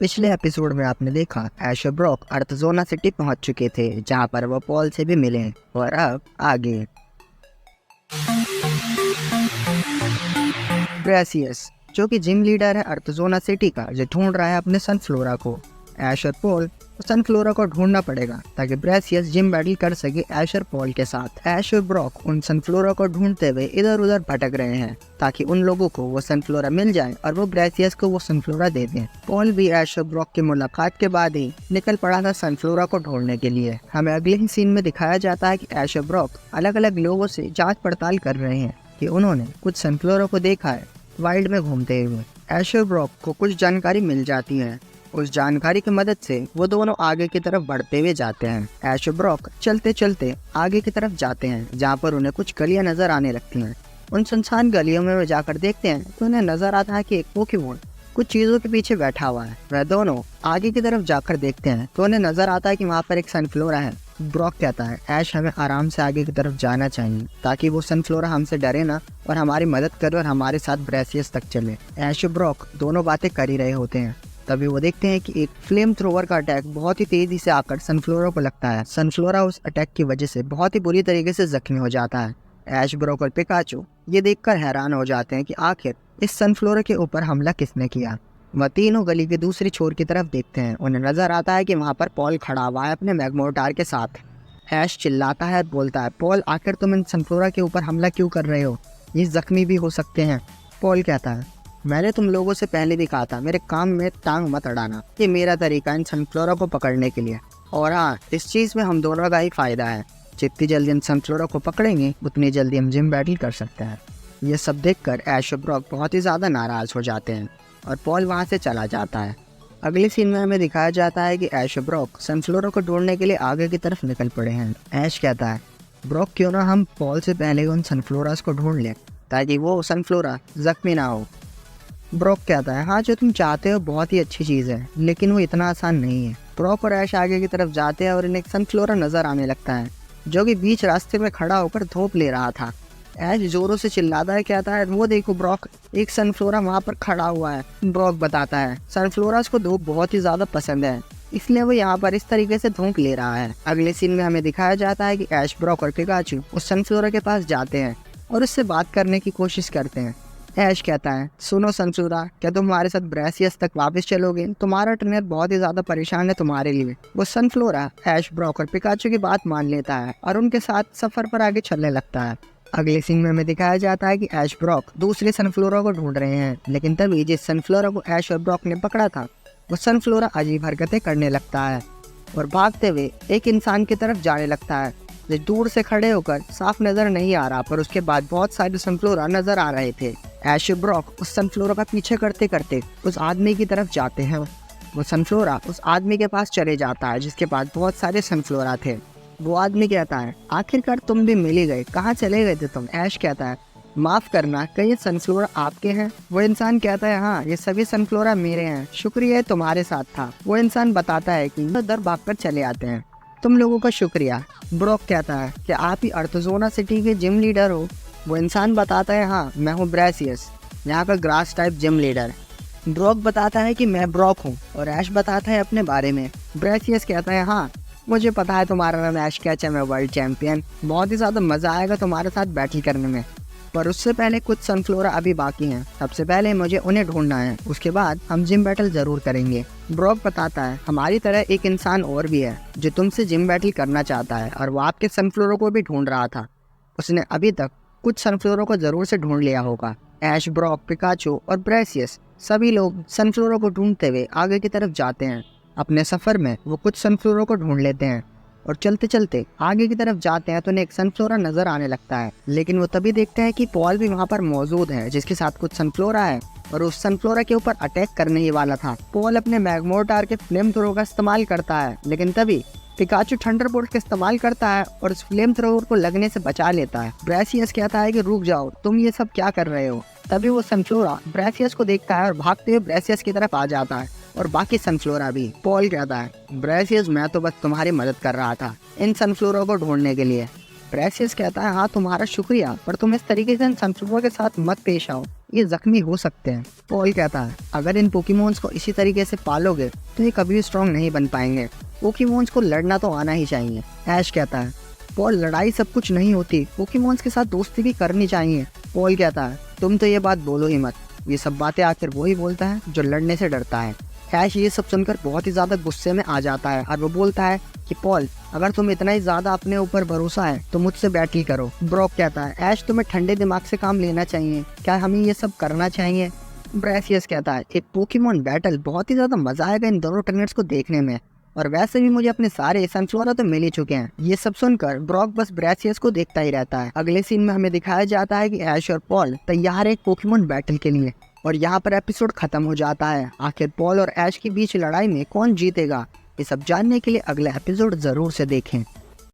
पिछले एपिसोड में आपने देखा ऐश और ब्रॉक अर्थजोना सिटी पहुंच चुके थे, जहां पर वो पॉल से भी मिले। और अब आगे ब्रेसियस, जो कि जिम लीडर है अर्थजोना सिटी का, जो ढूंढ रहा है अपने सनफ्लोरा को। ऐश और पॉल को सनफ्लोरा को ढूंढना पड़ेगा ताकि ब्रेसियस जिम बैटल कर सके ऐश और पॉल के साथ। ऐश और ब्रॉक उन सनफ्लोरा को ढूंढते हुए इधर उधर भटक रहे हैं ताकि उन लोगों को वो सनफ्लोरा मिल जाए और वो ब्रेसियस को वो सनफ्लोरा दे दें। पॉल भी ऐश और ब्रॉक की मुलाकात के बाद ही निकल पड़ा था सनफ्लोरा को ढूंढने के लिए। हमें अगले ही सीन में दिखाया जाता है कि ऐश और ब्रॉक अलग अलग लोगों से जांच पड़ताल कर रहे हैं कि उन्होंने कुछ सनफ्लोरा को देखा है वाइल्ड में घूमते हुए। ऐश और ब्रॉक को कुछ जानकारी मिल जाती है। उस जानकारी की मदद से वो दोनों आगे की तरफ बढ़ते हुए जाते हैं। ऐश और ब्रॉक चलते चलते आगे की तरफ जाते हैं, जहाँ पर उन्हें कुछ गलियां नजर आने लगती हैं। उन सुनसान गलियों में वो जाकर देखते हैं तो उन्हें नजर आता है कि एक पोकेमॉन कुछ चीजों के पीछे बैठा हुआ है। वह दोनों आगे की तरफ जाकर देखते हैं तो उन्हें नजर आता है कि वहाँ पर एक सनफ्लोरा है। ब्रॉक कहता है ऐश हमें आराम से आगे की तरफ जाना चाहिए ताकि वो सनफ्लोरा हमसे डरे ना और हमारी मदद करे और हमारे साथ ब्रेसियस तक चले। ऐश और ब्रॉक दोनों बातें कर ही रहे होते हैं, तभी वो देखते हैं कि एक फ्लेम थ्रोवर का अटैक बहुत ही तेजी से आकर सनफ्लोरा को लगता है। सनफ्लोरा उस अटैक की वजह से बहुत ही बुरी तरीके से जख्मी हो जाता है। ऐश, ब्रॉक और पिकाचू ये देखकर हैरान हो जाते हैं कि आखिर इस सनफ्लोरा के ऊपर हमला किसने किया। वह तीनों गली के दूसरी छोर की तरफ देखते हैं। उन्हें नजर आता है कि वहाँ पर पॉल खड़ा हुआ है अपने मैग्मोर्टार के साथ। ऐश चिल्लाता है और बोलता है, पॉल आखिर तुम इन सनफ्लोरा के ऊपर हमला क्यों कर रहे हो? ये जख्मी भी हो सकते हैं। पॉल कहता है, मैंने तुम लोगों से पहले भी कहा था मेरे काम में टांग मत अड़ाना। ये मेरा तरीका इन सनफ्लोरा को पकड़ने के लिए। और हाँ, इस चीज़ में हम दोनों का ही फायदा है। जितनी जल्दी हम सनफ्लोरा को पकड़ेंगे उतनी जल्दी हम जिम बैटल कर सकते हैं। ये सब देखकर ऐश और ब्रॉक बहुत ही ज़्यादा नाराज़ हो जाते हैं और पॉल वहाँ से चला जाता है। अगले सीन में हमें दिखाया जाता है कि ऐश और ब्रॉक सनफ्लोरा को ढूंढने के लिए आगे की तरफ निकल पड़े हैं। ऐश कहता है, ब्रॉक क्यों ना हम पॉल से पहले उन सनफ्लोरास को ढूंढ लें ताकि वो सनफ्लोरा जख्मी ना हो। ब्रॉक कहता है, हाँ जो तुम चाहते हो बहुत ही अच्छी चीज़ है, लेकिन वो इतना आसान नहीं है। ब्रॉक और ऐश आगे की तरफ जाते हैं और इन्हें एक सनफ्लोरा नजर आने लगता है जो कि बीच रास्ते में खड़ा होकर धूप ले रहा था। ऐश जोरों से चिल्लाता है, कहता है, वो देखो ब्रॉक, एक सनफ्लोरा वहाँ पर खड़ा हुआ है। ब्रॉक बताता है सनफ्लोरास को धूप बहुत ही ज़्यादा पसंद है, इसलिए वो यहाँ पर इस तरीके से धूप ले रहा है। अगले सीन में हमें दिखाया जाता है कि ऐश, ब्रॉक और पिकाचू उस सनफ्लोरा के पास जाते हैं और उससे बात करने की कोशिश करते हैं। ऐश कहता है, सुनो सनफ्लोरा, क्या तुम हमारे साथ ब्रेसियस तक वापस चलोगे? तुम्हारा ट्रेनर बहुत ही ज्यादा परेशान है तुम्हारे लिए। वो सनफ्लोरा ऐश, ब्रॉक और पिकाचू की बात मान लेता है और उनके साथ सफर पर आगे चलने लगता है। अगले सीन में हमें दिखाया जाता है कि ऐश, ब्रॉक दूसरे सनफ्लोरा को ढूंढ रहे हैं, लेकिन तभी जिस सनफ्लोरा को ऐश और ब्रॉक ने पकड़ा था वो सनफ्लोरा अजीब हरकतें करने लगता है और भागते हुए एक इंसान की तरफ जाने लगता है जो दूर से खड़े होकर साफ नजर नहीं आ रहा, पर उसके बाद बहुत सारे सनफ्लोरा नजर आ रहे थे। ऐश और ब्रॉक उस सनफ्लोरा का पीछे करते करते उस आदमी की तरफ जाते हैं। वो सनफ्लोरा उस आदमी के पास चले जाता है जिसके पास बहुत सारे सनफ्लोरा थे। वो आदमी कहता है, आखिरकार तुम भी मिल ही गए, कहाँ चले गए थे तुम? ऐश कहता है, माफ करना, क्या ये सनफ्लोरा आपके हैं? वो इंसान कहता है, हाँ ये सभी सनफ्लोरा मेरे हैं, शुक्रिया तुम्हारे साथ था। वो इंसान बताता है कि उधर भागकर चले आते हैं। तुम लोगों का शुक्रिया। ब्रॉक कहता है, क्या आप ही अर्थजोना सिटी के जिम लीडर हो? वो इंसान बताता है, हाँ मैं हूँ ब्रेसियस, यहाँ का grass type gym leader. Brock बताता है कि मैं ब्रॉक हूँ और ऐश बताता है अपने बारे में। ब्रेसियस कहता है, हाँ मुझे पता है तुम्हारा नाम ऐश कैच है, मैं वर्ल्ड चैंपियन, बहुत ही ज़्यादा मज़ा आएगा तुम्हारे साथ बैटल करने में, पर उससे पहले कुछ सनफ्लोरा अभी बाकी हैं। सबसे पहले मुझे उन्हें ढूंढना है, उसके बाद हम जिम बैटल ज़रूर करेंगे। ब्रॉक बताता है, हमारी तरह एक इंसान और भी है जो तुमसे जिम बैटल करना चाहता है और वो आपके सनफ्लोरा को भी ढूंढ रहा था। उसने अभी तक कुछ सनफ्लोरा को ज़रूर से ढूंढ लिया होगा। ऐश, ब्रॉक, पिकाचू और ब्रेसियस सभी लोग सनफ्लोरा को ढूंढते हुए आगे की तरफ जाते हैं। अपने सफ़र में वो कुछ सनफ्लोरा को ढूंढ लेते हैं और चलते चलते आगे की तरफ जाते हैं तो उन्हें एक सनफ्लोरा नजर आने लगता है, लेकिन वो तभी देखते हैं कि पॉल भी वहाँ पर मौजूद है जिसके साथ कुछ सनफ्लोरा है और उस सनफ्लोरा के ऊपर अटैक करने ही वाला था। पॉल अपने मैग्मोर्टार के फ्लेम थ्रोवर का इस्तेमाल करता है, लेकिन तभी पिकाचू थंडरबोल्ट का इस्तेमाल करता है और उस फ्लेम थ्रोवर को लगने से बचा लेता है। ब्रेसियस कहता है कि रुक जाओ, तुम ये सब क्या कर रहे हो? तभी वो सनफ्लोरा ब्रेसियस को देखता है और भागते हुए ब्रेसियस की तरफ आ जाता है और बाकी सनफ्लोरा भी। पॉल कहता है, ब्रेसियस मैं तो बस तुम्हारी मदद कर रहा था इन सनफ्लोरा को ढूंढने के लिए। ब्रेसियस कहता है, हाँ तुम्हारा शुक्रिया, पर तुम इस तरीके से इन सनफ्लोरा के साथ मत पेश आओ, ये जख्मी हो सकते हैं। पॉल कहता है अगर इन पोकेमॉन्स को इसी तरीके से पालोगे तो ये कभी भी स्ट्रॉन्ग नहीं बन पाएंगे। पोकेमॉन्स को लड़ना तो आना ही चाहिए। ऐश कहता है पॉल लड़ाई सब कुछ नहीं होती, पोकेमॉन्स के साथ दोस्ती भी करनी चाहिए। पॉल कहता है तुम तो ये बात बोलो ही मत, ये सब बातें आखिर वही बोलता है जो लड़ने से डरता है। ऐश ये सब सुनकर बहुत ही ज़्यादा गुस्से में आ जाता है और वो बोलता है कि पॉल अगर तुम इतना ही ज़्यादा अपने ऊपर भरोसा है तो मुझसे बैटल करो। ब्रॉक कहता है ऐश तुम्हें ठंडे दिमाग से काम लेना चाहिए, क्या हमें ये सब करना चाहिए? ब्रेसियस कहता है एक पोकेमॉन बैटल बहुत ही ज़्यादा मज़ा आएगा इन दोनों ट्रेनर्स को देखने में, और वैसे भी मुझे अपने सारे सनफ्लोरा तो मिल ही चुके हैं। ये सब सुनकर ब्रॉक बस ब्रेसियस को देखता ही रहता है। अगले सीन में हमें दिखाया जाता है कि ऐश और पॉल तैयार है एक पोकेमॉन बैटल के लिए, और यहाँ पर एपिसोड खत्म हो जाता है। आखिर पॉल और ऐश के बीच लड़ाई में कौन जीतेगा, ये सब जानने के लिए अगला एपिसोड जरूर से देखें।